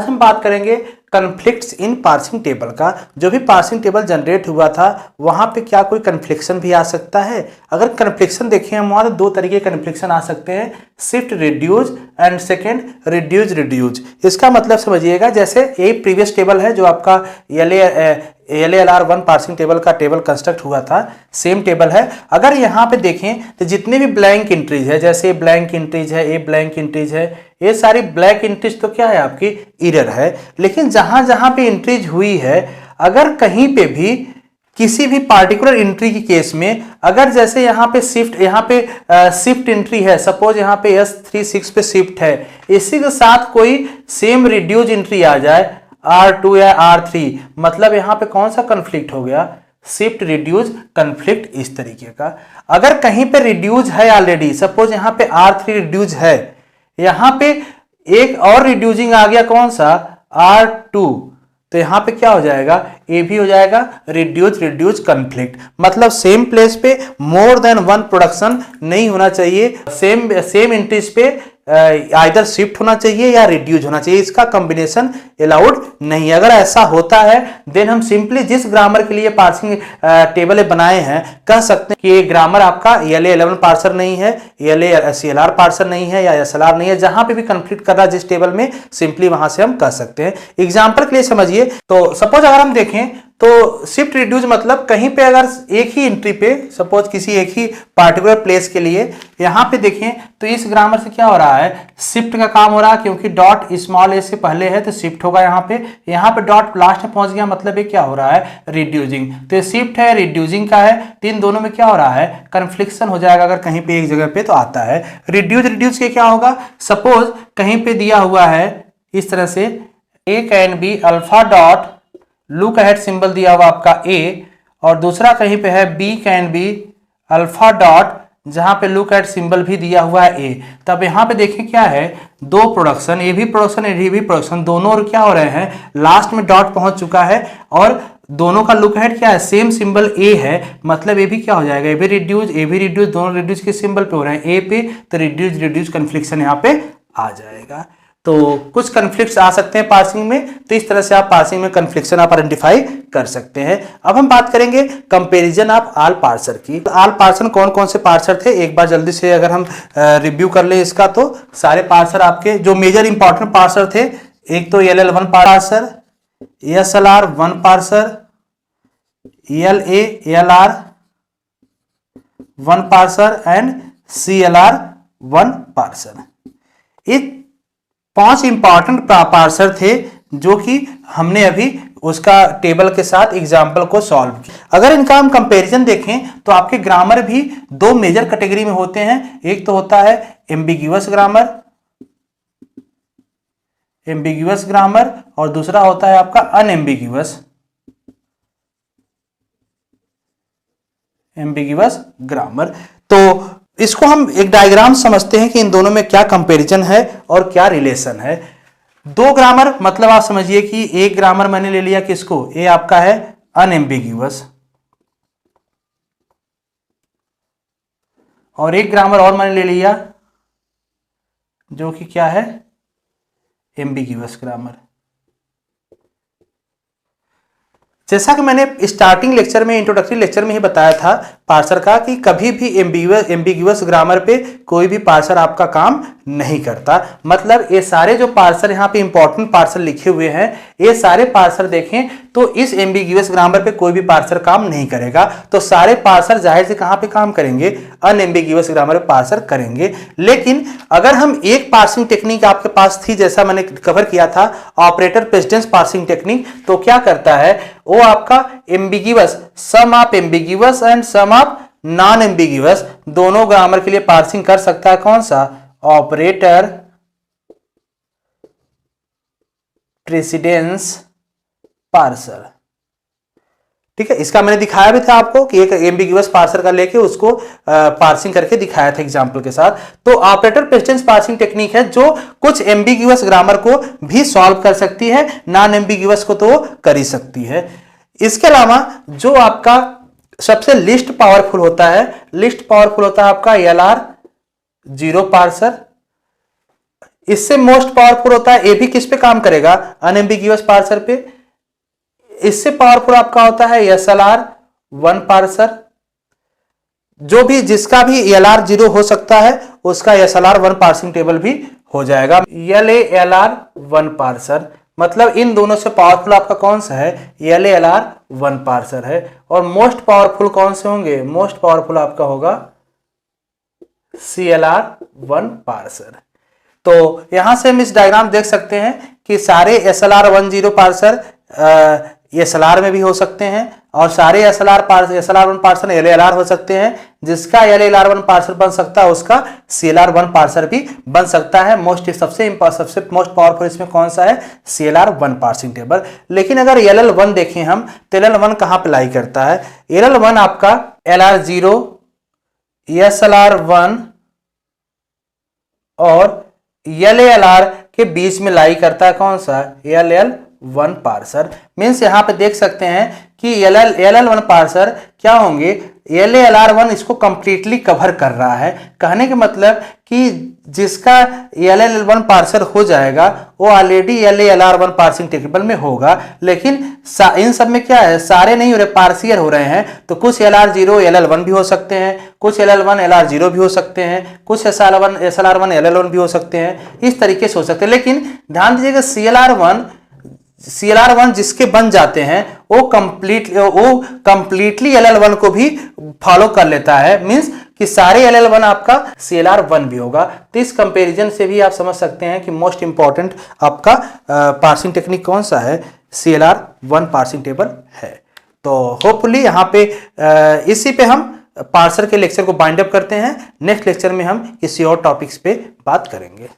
हम बात करेंगे कन्फ्लिक्ट्स इन पार्सिंग टेबल का। जो भी पार्सिंग टेबल जनरेट हुआ था वहां पे क्या कोई कन्फ्लिक्शन भी आ सकता है? अगर कन्फ्लिक्शन देखें हम वहां तो दो तरीके के कन्फ्लिक्शन आ सकते हैं, shift reduce and second reduce reduce. इसका मतलब समझिएगा, जैसे यही प्रीवियस टेबल है जो आपका LALR1 पार्सिंग टेबल का टेबल कंस्ट्रक्ट हुआ था, सेम टेबल है। अगर यहाँ पे देखें तो जितने भी ब्लैंक एंट्रीज है, जैसे ब्लैंक एंट्रीज है, ए ब्लैंक एंट्रीज है, ये सारी ब्लैंक एंट्रीज तो क्या है आपकी एरर है। लेकिन जहां जहां पे एंट्रीज हुई है, अगर कहीं पे भी किसी भी पार्टिकुलर एंट्री की केस में, अगर जैसे यहाँ पे शिफ्ट एंट्री है, सपोज यहाँ पे S36 पे शिफ्ट है, इसी के साथ कोई सेम रिड्यूज एंट्री आ जाए R2 या R3, मतलब यहाँ पे कौन सा कन्फ्लिक्ट हो गया? शिफ्ट रिड्यूज कन्फ्लिक्ट इस तरीके का। अगर कहीं पे रिड्यूज है ऑलरेडी, सपोज यहाँ पे R3 रिड्यूज है, यहां पे एक और रिड्यूसिंग आ गया, कौन सा? R2, तो यहां पे क्या हो जाएगा? ये भी हो जाएगा रिड्यूज कन्फ्लिक्ट। मतलब सेम प्लेस पे मोर देन वन प्रोडक्शन नहीं होना चाहिए, सेम एंट्रीज पे आइदर शिफ्ट होना चाहिए या रिड्यूज होना चाहिए, इसका कॉम्बिनेशन अलाउड नहीं। अगर ऐसा होता है देन हम सिंपली जिस ग्रामर के लिए पार्सिंग टेबल बनाए हैं कह सकते हैं कि ये ग्रामर आपका LA11 पार्सर नहीं है, LACLR पार्सर नहीं है या SLR नहीं है। जहां पे भी कंफ्लिक्ट कर रहा है जिस टेबल में, सिंपली वहां से हम कह सकते हैं। एग्जाम्पल के लिए समझिए, तो सपोज अगर हम देखें तो शिफ्ट रिड्यूज मतलब कहीं पे अगर एक ही एंट्री पे, सपोज किसी एक ही पार्टिकुलर प्लेस के लिए, यहां पे देखें तो इस ग्रामर से क्या हो रहा है? शिफ्ट का काम हो रहा है, क्योंकि डॉट स्मॉल ए से पहले है तो शिफ्ट होगा। यहाँ पे डॉट लास्ट में पहुंच गया, मतलब ये क्या हो रहा है? रिड्यूसिंग। तो ये शिफ्ट है, रिड्यूसिंग का है, तो इन दोनों में क्या हो रहा है? कन्फ्लिक्शन हो जाएगा अगर कहीं पे एक जगह पे तो आता है। रिड्यूज के क्या होगा? सपोज कहीं पे दिया हुआ है इस तरह से A can be alpha dot, look ahead symbol दिया हुआ आपका A, और दूसरा कहीं पे है B can be alpha dot, जहां पे लुक एट सिंबल भी दिया हुआ है A। तब यहां पे देखें क्या है? दो प्रोडक्शन, ये भी प्रोडक्शन ये भी प्रोडक्शन, दोनों और क्या हो रहे हैं? लास्ट में डॉट पहुंच चुका है और दोनों का लुक हेड क्या है? सेम सिंबल A है, मतलब ये भी क्या हो जाएगा? ए भी रिड्यूज, दोनों रिड्यूज के सिंबल पे हो रहे हैं A पे, तो रिड्यूज कन्फ्लिक्शन यहाँ पे आ जाएगा। तो कुछ कन्फ्लिक्ट्स आ सकते हैं पार्सिंग में, तो इस तरह से आप पार्सिंग में कन्फ्लिक्शन आप आइडेंटिफाई कर सकते हैं। अब हम बात करेंगे कंपैरिजन ऑफ ऑल पार्सर की। ऑल पार्सर कौन कौन से पार्सर थे, एक बार जल्दी से अगर हम रिव्यू कर ले इसका, तो सारे पार्सर आपके जो मेजर इंपॉर्टेंट पार्सर थे, एक तो LL1 parser, SLR1 parser, LALR1 parser and CLR1 parser. ये 5 इंपॉर्टेंट पार्सर थे जो कि हमने अभी उसका टेबल के साथ एग्जाम्पल को सॉल्व किया। अगर इनका हम कंपैरिजन देखें तो आपके ग्रामर भी दो मेजर कैटेगरी में होते हैं। एक तो होता है एम्बिग्यूअस ग्रामर और दूसरा होता है आपका अनएम्बिग्यूअस ग्रामर। तो इसको हम एक डायग्राम समझते हैं कि इन दोनों में क्या कंपैरिजन है और क्या रिलेशन है। दो ग्रामर मतलब आप समझिए कि एक ग्रामर मैंने ले लिया किसको? ये आपका है अनएम्बिग्यूअस, और एक ग्रामर और मैंने ले लिया जो कि क्या है? Ambiguous grammar. जैसा कि मैंने स्टार्टिंग लेक्चर में, इंट्रोडक्टरी लेक्चर में ही बताया था पार्सर का, कि कभी भी एम्बिग्यूअस ग्रामर पे कोई भी पार्सर आपका काम नहीं करता। मतलब ये सारे जो पार्सर यहाँ पे इंपॉर्टेंट पार्सर लिखे हुए हैं, ये सारे पार्सर देखें तो इस एम्बिग्यूअस ग्रामर पे कोई भी पार्सर काम नहीं करेगा। तो सारे पार्सर जाहिर से कहां पे काम करेंगे? अनएम्बिग्यूअस ग्रामर पे पार्सर करेंगे। लेकिन अगर हम एक पार्सिंग टेक्निक आपके पास थी, जैसा मैंने कवर किया था ऑपरेटर प्रेसिडेंस पार्सिंग टेक्निक, तो क्या करता है वो? आपका ambiguous, some of ambiguous and some of non ambiguous, दोनों ग्रामर के लिए पार्सिंग कर सकता है। कौन सा? Operator precedence parser. ठीक है, इसका मैंने दिखाया भी था आपको कि एक एम्बिग्यूअस पार्सर का लेके उसको पार्सिंग करके दिखाया था एग्जांपल के साथ। तो ऑपरेटर प्रेसिडेंस पार्सिंग टेक्निक है जो कुछ एम्बिग्यूअस ग्रामर को भी सॉल्व कर सकती है, नॉन एम्बिग्यूअस को तो कर ही सकती है। इसके अलावा जो आपका सबसे लिस्ट पावरफुल होता है आपका LR0 पार्सर। इससे मोस्ट पावरफुल होता है, ए भी किस पे काम करेगा, अनएम्बिगियस पार्सर पे। इससे पावरफुल आपका होता है एसएलआर 1 पार्सर, जो भी जिसका भी एलआर 0 हो सकता है उसका एसएलआर 1 पार्सिंग टेबल भी हो जाएगा। एलआर 1 पार्सर, मतलब इन दोनों से पावरफुल आपका कौन सा है, एलआर 1 पार्सर है। और मोस्ट पावरफुल कौन से होंगे, मोस्ट पावरफुल आपका होगा CLR 1 पार्सर। तो यहां से हम इस डायग्राम देख सकते हैं कि सारे SLR 10 पार्सर SLR में भी हो सकते हैं और सारे SLR 1 पार्सर LLR हो सकते हैं। जिसका LLR 1 पार्सर बन सकता है उसका CLR 1 पार्सर भी बन सकता है। सबसे मोस्ट पावरफुल इसमें कौन सा है, CLR 1 पार्सिंग टेबल। लेकिन अगर LL1 देखें हम तो LL1 कहां पे लाई करता है, LL1 आपका LR0 SLR 1 और LLR के बीच में लाई करता है कौन सा, LL1 पार्सर। मीन्स यहां पे देख सकते हैं कि LL1 पार्सर क्या होंगे, LLR1 इसको कंप्लीटली कवर कर रहा है। कहने के मतलब कि जिसका LL1 पार्सर हो जाएगा वो ऑलरेडी LLR1 पार्सिंग टेबल में होगा। लेकिन इन सब में क्या है, सारे नहीं हो रहे, पार्सियर हो रहे हैं। तो कुछ LR0 LL1 भी हो सकते हैं, कुछ LL1 LR0 भी हो सकते हैं, कुछ SLR1 LL1 भी हो सकते हैं। इस तरीके से हो सकते हैं। लेकिन ध्यान दीजिएगा CLR1 जिसके बन जाते हैं वो कंप्लीटली LL1 को भी फॉलो कर लेता है। मींस कि सारे LL1 आपका CLR1 भी होगा। तो इस कंपैरिजन से भी आप समझ सकते हैं कि मोस्ट इंपॉर्टेंट आपका पार्सिंग टेक्निक कौन सा है, CLR1 पार्सिंग टेबल है। तो होपफुली यहाँ पे इसी पे हम पार्सर के लेक्चर को बाइंड अप करते हैं। नेक्स्ट लेक्चर में हम किसी और टॉपिक्स पे बात करेंगे।